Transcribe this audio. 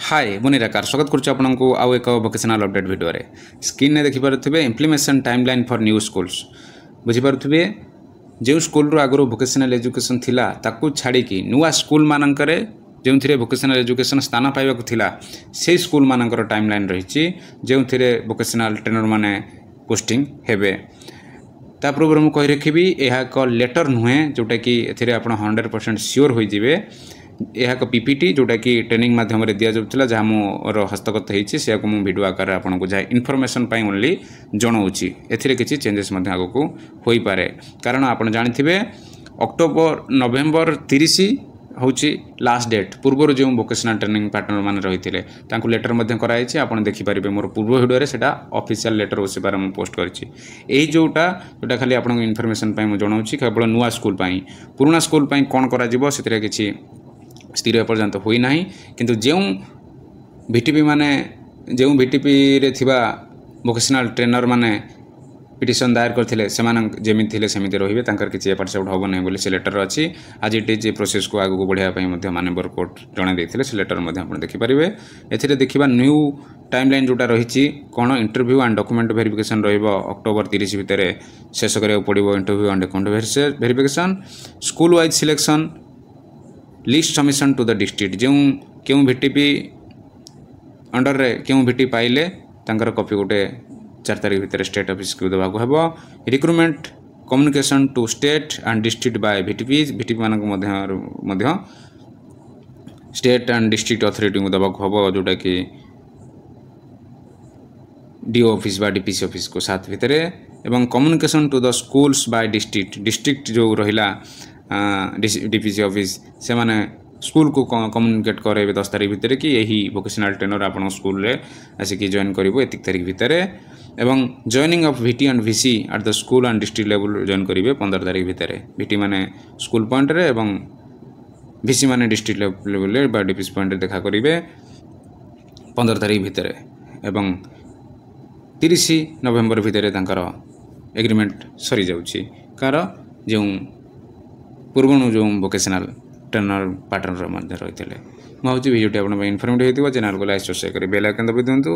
हाय मुनि राकार स्वागत करुच्ची आपको आउ एक वोकेशनल अपडेट वीडियो रे स्क्रीन ने देखिपे implementation timeline for new schools बुझीपे जो स्कूल आगु वोकेशनल एजुकेशन थिला ताकू छाड़ी नुआ स्कूल मानकरे जो थे वोकेशनल एजुकेशन स्थान पाइबाकू थिला से स्कूल मानकर टाइमलाइन रही जो थे वोकेशनल ट्रेनर माने पोस्टिंग हेबे ता पूर्व मुझे कही रखी यह एक लेटर नुहे जोटा कि ए आप 100% सियोर हो जाए यह एक पीपीटी जोटा कि ट्रेनिंग माध्यम दि जाऊला जहाँ मोर हस्तगत होती मुझे वीडियो आकार आपको जहाँ इनफर्मेशन ओनली जनाऊँगी एथिरे किसी चेंजेस आगक हो पारे कारण आप जानते अक्टोबर नवेम्बर 30 हूँ लास्ट डेट पूर्व जो वोकेशनल ट्रेनिंग पार्टनर मैंने रही लेटर कराई आप देखिपारे मोर पूर्व वीडियो से ऑफिशियल लेटर उस बारे में पोस्ट करी जोटा जोटा खाली आपको इनफर्मेशन मुझे जनाऊँगी केवल नुआ स्कूल पुराना स्कूल कौन कर किसी स्थिर एपर्यंत होना किंतु जो भिटीपी माने जो भिटीपी रे थिबा वोकेशनल ट्रेनर माने पिटिशन दायर करथिले जमी थे सेमती रही किसी एपट सेपट हम नहीं से लेटर अच्छी आज ये प्रोसेस को आगू बढ़ाई मानवर कोर्ट जन देते से लेटर आप देखिपारे ए देखा न्यू टाइमलाइन जोटा रही कौन interview and document verification October 30 भितर शेष करा पड़ो interview and document verification school wise selection list submission to the district जो क्यों भिटीपी अंडर रे क्यों भिटी पाइले तांकर कॉपी गोटे 4 तारीख भितर स्टेट ऑफिस को देवाक हेबो recruitment communication to state and district by भिटीपी मानक मध्य स्टेट एंड डिस्ट्रिक्ट अथॉरिटी को देवाक हेबो जोटा कि डीओ ऑफिस बा डीपीसी ऑफिस को साथ भितर एवं communication to the schools by district जो रहिला डीपीसी ऑफिस से माने स्कूल को कम्युनिकेट करे 10 तारीख भितर कि यही वोकेशनल ट्रेनर आप स्कूल रे आसिक जॉइन करिवो एतिक तारीख भितर एवं joining of VT and VC at the school and district level join करिवे 15 तारीख भितर वीटी माने स्कूल पॉइंट रे एवं वीसी माने डिस्ट्रिक्ट लेवल रे बा डीपीसी पॉइंट रे देखा करिवे 15 तारीख भितर एवं 30 नवेम्बर भितर तांकर एग्रीमेंट सरी जाउछि कार जो पूर्व जो वोकेशनल ट्रेनर पार्टनर रही है मुझे भिडियो आप इनफर्मेटिव होती चैनल को लाइक सब्सक्राइब करें बेल आइकन दबाई दिंतु